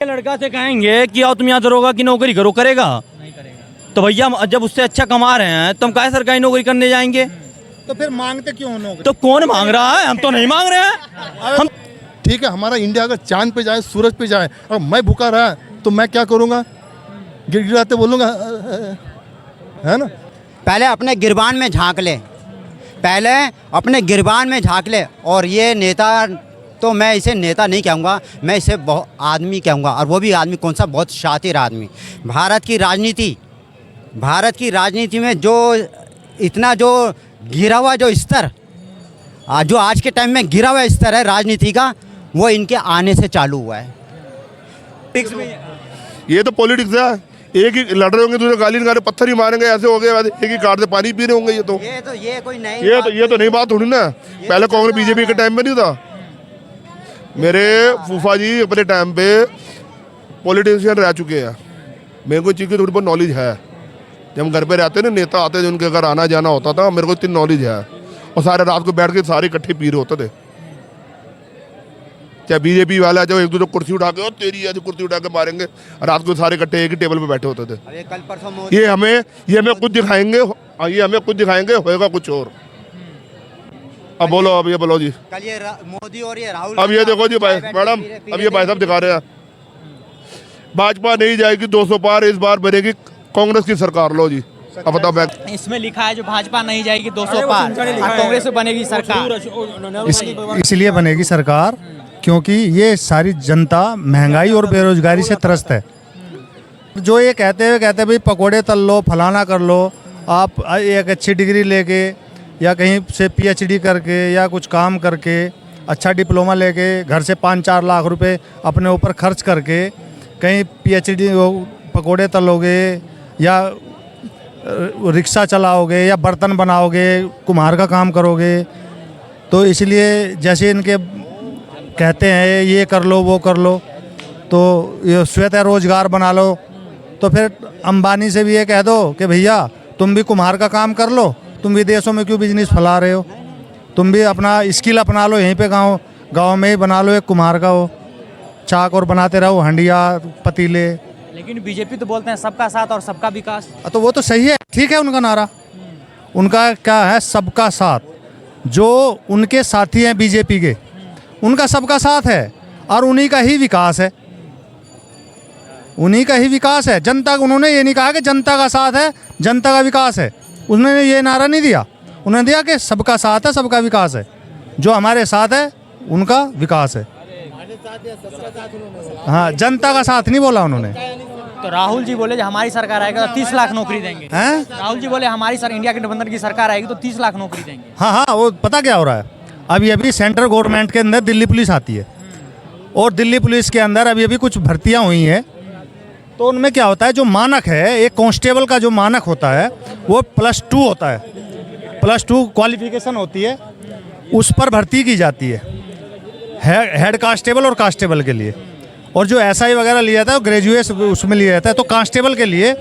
लड़का से कहेंगे कि आओ तुम यहाँ दरोगा की नौकरी करो, करेगा नहीं करेगा। तो भैया जब उससे अच्छा कमा रहे हैं तो हम काहे सरकारी नौकरी करने जाएंगे? तो फिर मांगते क्यों नौकरी? तो कौन मांग रहा है? हम तो नहीं मांग रहे हैं। हम ठीक है, हमारा इंडिया अगर चांद पे जाए, सूरज पे जाए और मैं भूखा रहा तो मैं क्या करूँगा? गिड़गिड़ाते बोलूँगा, है ना? पहले अपने गिरबान में झांक ले, पहले अपने गिरबान में झांक ले। और ये नेता, तो मैं इसे नेता नहीं कहूँगा, मैं इसे बहुत आदमी कहूँगा। और वो भी आदमी कौन सा? बहुत शातिर आदमी। भारत की राजनीति में जो इतना जो गिरा हुआ जो स्तर, जो आज के टाइम में गिरा हुआ स्तर है राजनीति का, वो इनके आने से चालू हुआ है। ये तो पॉलिटिक्स है। एक ही लड़ रहे होंगे, दूसरे गाली निकाल रहे, पत्थर ही मारेंगे, ऐसे हो गए, एक ही कार से पानी पी रहे होंगे। ये कोई नई ये तो नई बात थोड़ी ना। पहले कांग्रेस बीजेपी के टाइम में नहीं था। मेरे फूफा जी अपने टाइम पे पॉलिटिशियन रह चुके हैं। मेरे को चीज़ की थोड़ी बहुत नॉलेज है। जब हम घर पे रहते ना, नेता आते थे, उनके घर आना जाना होता था, मेरे को इतनी नॉलेज है। और सारे रात को बैठ के सारे इकट्ठे पी रहे होते थे। चाहे बीजेपी वाला जो एक दूसरे कुर्सी उठा के, और तेरी आज कुर्सी उठा के मारेंगे, रात को सारे इकट्ठे एक ही टेबल पे बैठे होते थे। कल परसों ये हमें कुछ दिखाएंगे, होएगा कुछ और। अब बोलो, अब ये बोलो जी। कल ये मोदी और ये राहुल, अब ये देखो जी भाई मैडम, अब ये भाई साहब दिखा रहे हैं, भाजपा नहीं जाएगी 200 पार, इस बार बनेगी कांग्रेस की सरकार। लो जी, अब बताओ। इसमें लिखा है जो भाजपा नहीं जाएगी 200 पार, कांग्रेस से बनेगी सरकार। इसलिए बनेगी सरकार क्योंकि ये सारी जनता महंगाई और बेरोजगारी से त्रस्त है। जो ये कहते हैं भाई पकोड़े तल लो, फलाना कर लो, आप एक अच्छी डिग्री लेके या कहीं से पीएचडी करके या कुछ काम करके, अच्छा डिप्लोमा लेके, घर से 5-4 लाख रुपए अपने ऊपर खर्च करके कहीं पीएचडी पकोड़े तलोगे या रिक्शा चलाओगे या बर्तन बनाओगे, कुम्हार का काम करोगे। तो इसलिए जैसे इनके कहते हैं ये कर लो वो कर लो, तो ये स्वतः रोजगार बना लो। तो फिर अंबानी से भी ये कह दो कि भैया तुम भी कुम्हार का काम कर लो, तुम विदेशों में क्यों बिजनेस फैला रहे हो, तुम भी अपना स्किल अपना लो, यहीं पे गांव में ही बना लो एक कुम्हार का हो, चाक और बनाते रहो, हंडिया पतीले। लेकिन बीजेपी तो बोलते हैं सबका साथ और सबका विकास। तो वो तो सही है, ठीक है उनका नारा। उनका क्या है? सबका साथ। जो उनके साथी हैं बीजेपी के, उनका सबका साथ है और उन्हीं का ही विकास है, उन्हीं का ही विकास है। जनता को उन्होंने ये नहीं कहा कि जनता का साथ है, जनता का विकास है। उन्होंने ये नारा नहीं दिया, उन्होंने दिया कि सबका साथ है, सबका विकास है। जो हमारे साथ है उनका विकास है। हाँ, जनता का साथ नहीं बोला उन्होंने। तो राहुल जी बोले हमारी सरकार आएगी तो 30 लाख नौकरी देंगे। हैं? राहुल जी बोले हमारी इंडिया गठबंधन की सरकार आएगी तो 30 लाख नौकरी देंगे। हाँ, वो पता क्या हो रहा है? अभी सेंट्रल गवर्नमेंट के अंदर दिल्ली पुलिस आती है और दिल्ली पुलिस के अंदर अभी कुछ भर्तियां हुई हैं। तो उनमें क्या होता है, जो मानक है, एक कांस्टेबल का जो मानक होता है वो +2 होता है, +2 क्वालिफिकेशन होती है, उस पर भर्ती की जाती है हेड कांस्टेबल और कांस्टेबल के लिए। और जो SI वगैरह लिया जाता है वो ग्रेजुएट उसमें लिया जाता है। तो कांस्टेबल के लिए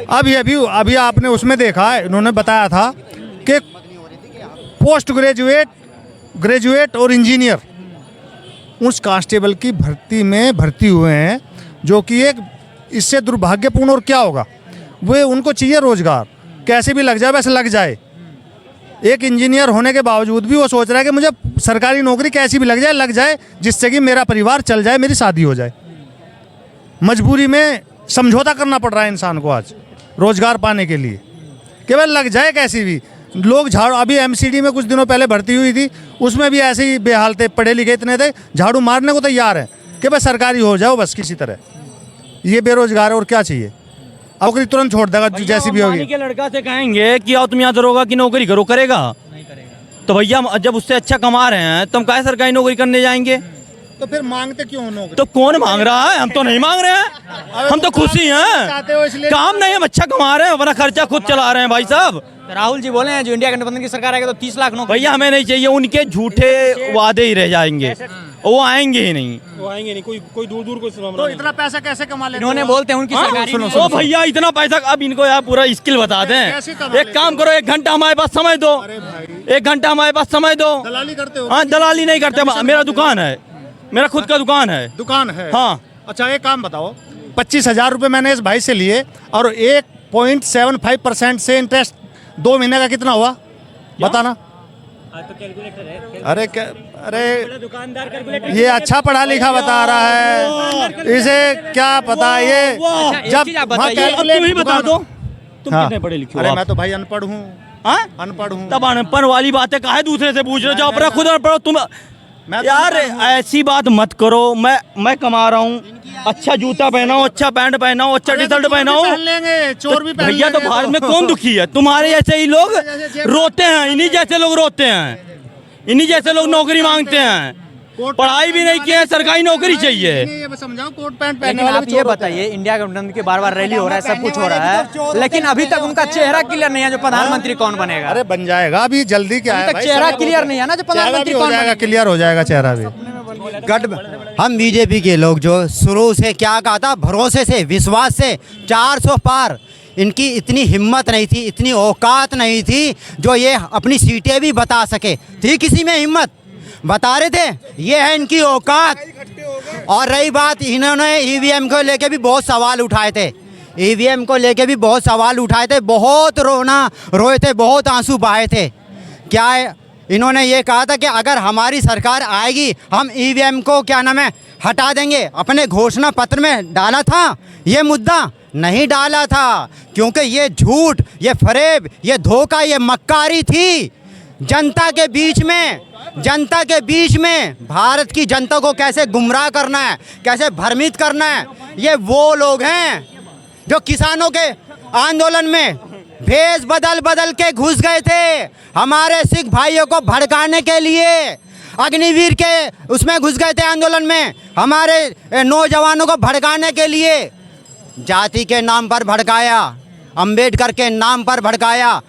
अभी आपने उसमें देखा, इन्होंने बताया था कि पोस्ट ग्रेजुएट और इंजीनियर उस कांस्टेबल की भर्ती में भर्ती हुए हैं, जो कि एक इससे दुर्भाग्यपूर्ण और क्या होगा। वे उनको चाहिए रोजगार, कैसे भी लग जाए वैसे लग जाए। एक इंजीनियर होने के बावजूद भी वो सोच रहा है कि मुझे सरकारी नौकरी कैसी भी लग जाए जिससे कि मेरा परिवार चल जाए, मेरी शादी हो जाए। मजबूरी में समझौता करना पड़ रहा है इंसान को आज रोजगार पाने के लिए, केवल लग जाए कैसी भी। लोग झाड़ू, अभी MCD में कुछ दिनों पहले भर्ती हुई थी, उसमें भी ऐसे ही बेहाल थे, पढ़े लिखे इतने थे, झाड़ू मारने को तैयार है कि बस सरकारी हो जाओ बस किसी तरह। ये बेरोजगार है और क्या चाहिए? नौकरी तुरंत छोड़ देगा जैसी भी होगी। के लड़का से कहेंगे कि आओ तुम यहाँ दरोगा की नौकरी करो, करेगा नहीं करेगा। तो भैया जब उससे अच्छा कमा रहे हैं तो हम काहे सरकारी नौकरी करने जाएंगे? तो फिर मांगते क्यों नौकरी? तो कौन मांग रहा है? हम तो नहीं मांग रहे हैं। हम तो खुशी हैं, काम नहीं, हम अच्छा कमा रहे हैं, अपना खर्चा खुद चला रहे हैं भाई साहब। तो राहुल जी बोले हैं जो इंडिया गठबंधन की सरकार आएगी तो 30 लाख नौकरी। भैया हमें नहीं चाहिए, उनके झूठे वादे ही रह जाएंगे, वो आएंगे ही नहीं। वो आएंगे नहीं, कोई दूर को तो इतना पैसा कैसे कमा लेते? इन्होंने बोलते हैं उनकी सरकारी नहीं ओ भैया इतना पैसा, अब इनको यार पूरा स्किल बता दें। एक काम करो, 1 घंटा हमारे पास समय दो, 1 घंटा हमारे पास समय दो। दलाली करते हो? हाँ, दलाली नहीं करते, मेरा दुकान है, मेरा खुद का दुकान है। दुकान है? हाँ, अच्छा एक काम बताओ, 25,000 रुपये मैंने इस भाई से लिए और 1.75% से इंटरेस्ट 2 महीने का कितना हुआ बताना। अरे अरे दुकानदार ये अच्छा पढ़ा लिखा बता रहा है, इसे क्या पता ये एक चीज आप बताइए, अब तुम ही बता दो, तुम हाँ। कितने पढ़े लिखे हो? अरे आप? मैं तो भाई अनपढ़ हूँ, हाँ? अनपढ़ हूँ। तब अनपढ़ वाली बातें काहे दूसरे से पूछ रहे हो? जाओ अपना खुद पढ़ो तुम। मैं तो यार अनपढ़ हूँ। ऐसी बात मत करो। मैं कमा रहा हूँ, अच्छा जूता पहना हूँ, अच्छा पैंट पहना हूँ, अच्छा टी शर्ट पहना हूँ। पहन लेंगे, चोर भी पहन भैया तो लेंगे भारत में कौन दुखी है? तुम्हारे जैसे ही लोग रोते हैं, इन्हीं जैसे लोग रोते हैं, इन्हीं जैसे लोग नौकरी मांगते हैं। पढ़ाई भी नहीं किया है, सरकारी नौकरी चाहिए। ये समझाओ कोट पैंट पहनने लेकिन वाले आप भी ये चोर होते हैं। बताइए, इंडिया गठबंधन के बार रैली हो रहा है, सब कुछ हो रहा है, लेकिन अभी तक उनका चेहरा क्लियर नहीं है जो प्रधानमंत्री कौन बनेगा। अरे बन जाएगा, अभी जल्दी क्या है अभी तक भाई, चेहरा सब क्लियर नहीं है ना जो प्रधानमंत्री हो कौन जाएगा, बनेगा। क्लियर हो जाएगा चेहरा भी। हम बीजेपी के लोग जो शुरू से क्या कहा था, भरोसे से विश्वास से 400 पार, इनकी इतनी हिम्मत नहीं थी, इतनी औकात नहीं थी जो ये अपनी सीटें भी बता सके। थी किसी में हिम्मत? बता रहे थे, ये है इनकी औकात। और रही बात, इन्होंने ईवीएम को लेके भी बहुत सवाल उठाए थे, ईवीएम को लेके भी बहुत सवाल उठाए थे, बहुत रोए थे, बहुत आंसू बहाए थे। क्या है, इन्होंने ये कहा था कि अगर हमारी सरकार आएगी हम ईवीएम को क्या नाम है हटा देंगे। अपने घोषणा पत्र में डाला था ये मुद्दा? नहीं डाला था, क्योंकि ये झूठ, ये फरेब, ये धोखा, ये मक्कारी थी। जनता के बीच में भारत की जनता को कैसे गुमराह करना है, कैसे भ्रमित करना है, ये वो लोग हैं जो किसानों के आंदोलन में भेष बदल के घुस गए थे, हमारे सिख भाइयों को भड़काने के लिए। अग्निवीर के उसमें घुस गए थे आंदोलन में, हमारे नौजवानों को भड़काने के लिए। जाति के नाम पर भड़काया, अंबेडकर के नाम पर भड़काया,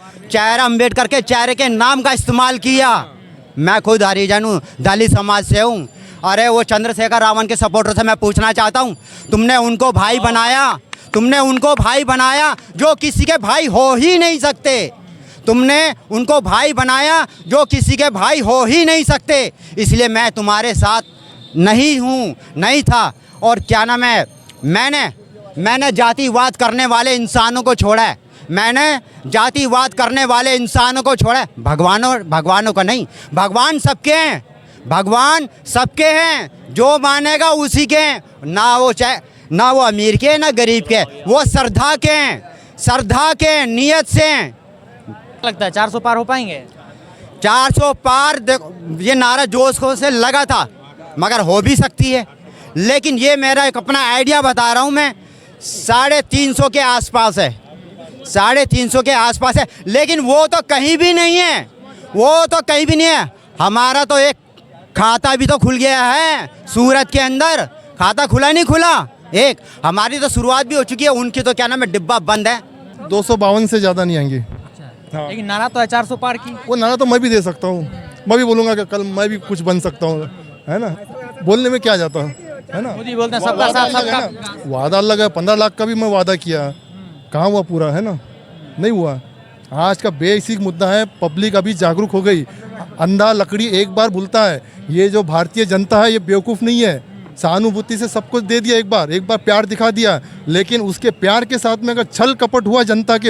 अंबेडकर के चेहरे के नाम का इस्तेमाल किया। मैं खुद हरिजन हूँ, दलित समाज से हूँ। अरे वो चंद्रशेखर रावण के सपोर्टर से मैं पूछना चाहता हूँ, तुमने उनको भाई बनाया जो किसी के भाई हो ही नहीं सकते। तुमने उनको भाई बनाया जो किसी के भाई हो ही नहीं सकते। इसलिए मैं तुम्हारे साथ नहीं था। और क्या नाम है, मैंने जातिवाद करने वाले इंसानों को छोड़ा है, भगवानों का नहीं। भगवान सबके हैं, जो मानेगा उसी के हैं। ना वो अमीर के ना गरीब के, वो श्रद्धा के नियत से हैं। लगता है 400 पार हो पाएंगे? 400 पार ये नारा जोश से लगा था, मगर हो भी सकती है। लेकिन ये मेरा एक अपना आइडिया बता रहा हूँ मैं, 350 के आसपास है, 350 के आसपास है। लेकिन वो तो कहीं भी नहीं है, हमारा तो एक खाता भी तो खुल गया है सूरत के अंदर। खाता खुला नहीं खुला एक, हमारी तो शुरुआत भी हो चुकी है, उनकी तो क्या नाम है डिब्बा बंद है। 252 से ज़्यादा नहीं आएंगे। हाँ। लेकिन नारा तो है 400 पार की। वो नारा तो मैं भी दे सकता हूँ, मैं भी बोलूँगा कि कल मैं भी कुछ बन सकता हूँ, है ना। बोलने में क्या जाता है ना। मोदी बोलते हैं सबका साथ सबका। वादा लगा, 15 लाख का भी मैं वादा किया, कहाँ हुआ पूरा, है ना, नहीं हुआ। आज का बेसिक मुद्दा है, पब्लिक अभी जागरूक हो गई। अंधा लकड़ी एक बार भूलता है। ये जो भारतीय जनता है ये बेवकूफ़ नहीं है, सहानुभूति से सब कुछ दे दिया, एक बार प्यार दिखा दिया। लेकिन उसके प्यार के साथ में अगर छल कपट हुआ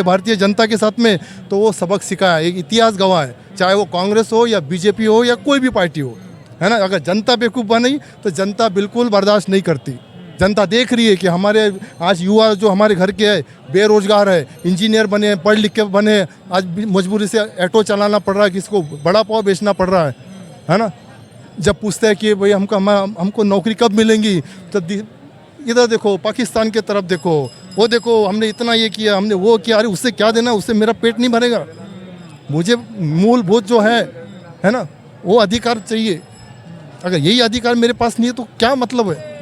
भारतीय जनता के साथ में, तो वो सबक सिखाया, एक इतिहास गवाह है। चाहे वो कांग्रेस हो या बीजेपी हो या कोई भी पार्टी हो, है ना। अगर जनता बेवकूफ़ बनी तो जनता बिल्कुल बर्दाश्त नहीं करती। जनता देख रही है कि हमारे आज युवा जो हमारे घर के है बेरोजगार है, इंजीनियर बने, पढ़ लिख के बने, आज मजबूरी से ऑटो चलाना पड़ रहा है, किसको बड़ा पाव बेचना पड़ रहा है ना। जब पूछते हैं कि भाई हमको नौकरी कब मिलेंगी, तो इधर देखो, पाकिस्तान के तरफ देखो, वो देखो हमने इतना ये किया, हमने वो किया। अरे उससे क्या देना, उससे मेरा पेट नहीं भरेगा। मुझे मूलभूत जो है ना, वो अधिकार चाहिए। अगर यही अधिकार मेरे पास नहीं है तो क्या मतलब है।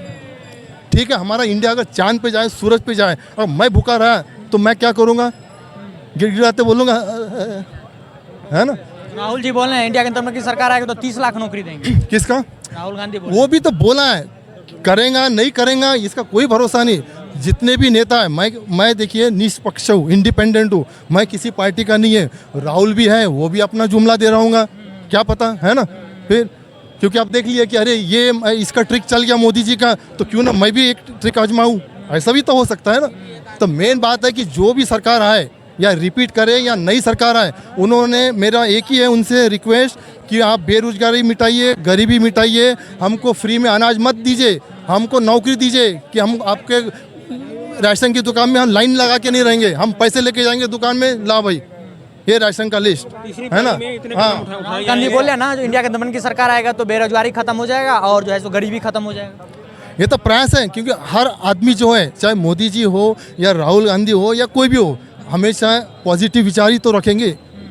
ठीक है, हमारा इंडिया अगर चांद पे जाए, सूरज पे जाए, और मैं भूखा रहा तो मैं क्या करूँगा, गिड़गिड़ाते बोलूँगा, है ना। राहुल जी बोल रहे हैं इंडिया के अंदर की सरकार आएगी तो 30 लाख नौकरी देंगे। किसका? राहुल गांधी बोल वो भी तो बोला है, करेगा नहीं करेगा इसका कोई भरोसा नहीं। जितने भी नेता है, मैं देखिए निष्पक्ष हूँ, इंडिपेंडेंट हूँ, मैं किसी पार्टी का नहीं है। राहुल भी है, वो भी अपना जुमला दे रहा हूँगा, क्या पता, है ना। फिर क्योंकि आप देख लिया कि अरे ये इसका ट्रिक चल गया मोदी जी का, तो क्यों ना मैं भी एक ट्रिक आजमाऊँ, ऐसा भी तो हो सकता है ना। तो मेन बात है कि जो भी सरकार आए या रिपीट करे या नई सरकार आए, उन्होंने, मेरा एक ही है उनसे रिक्वेस्ट कि आप बेरोजगारी मिटाइए, गरीबी मिटाइए, हमको फ्री में अनाज मत दीजिए, हमको नौकरी दीजिए कि हम आपके राशन की दुकान में हम लाइन लगा के नहीं रहेंगे, हम पैसे लेके जाएंगे दुकान में, ला भाई ये राशन का लिस्ट है ना। हाँ, गांधी बोले ना, जो इंडिया के गठबंधन की सरकार आएगा तो बेरोजगारी खत्म हो जाएगा और जो है सो गरीबी खत्म हो जाएगा। ये तो प्रयास है, क्योंकि हर आदमी जो है, चाहे मोदी जी हो या राहुल गांधी हो या कोई भी हो, हमेशा पॉजिटिव विचार ही तो रखेंगे,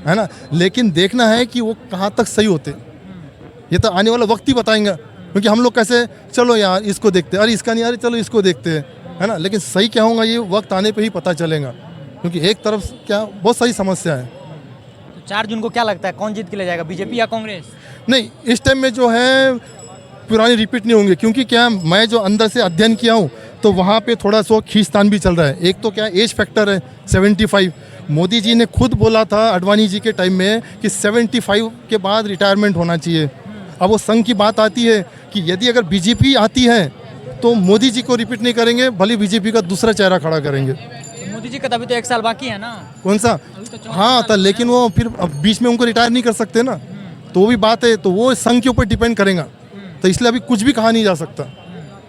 है ना। लेकिन देखना है कि वो कहाँ तक सही होते, ये तो आने वाला वक्त ही बताएंगा। क्योंकि हम लोग कैसे, चलो यार इसको देखते, अरे इसका नहीं, अरे चलो इसको देखते हैं, है ना। लेकिन सही क्या होगा ये वक्त आने पे ही पता चलेगा, क्योंकि एक तरफ क्या बहुत सारी समस्या है। तो 4 जून को क्या लगता है कौन जीत के ले जाएगा, बीजेपी या कांग्रेस? नहीं, इस टाइम में जो है पुरानी रिपीट नहीं होंगे, क्योंकि क्या मैं जो अंदर से अध्ययन किया हूँ तो वहाँ पे थोड़ा सा खींचतान भी चल रहा है। एक तो क्या एज फैक्टर है 75, मोदी जी ने खुद बोला था अडवाणी जी के टाइम में कि 75 के बाद रिटायरमेंट होना चाहिए। अब वो संघ की बात आती है कि यदि अगर बीजेपी आती है तो मोदी जी को रिपीट नहीं करेंगे, भले बीजेपी का दूसरा चेहरा खड़ा करेंगे। तो मोदी जी का तभी तो 1 साल बाकी है ना। कौन सा? हाँ था, लेकिन वो फिर अब बीच में उनको रिटायर नहीं कर सकते ना, तो वो भी बात है, तो वो संघ के ऊपर डिपेंड करेगा, तो इसलिए अभी कुछ भी कहा नहीं जा सकता।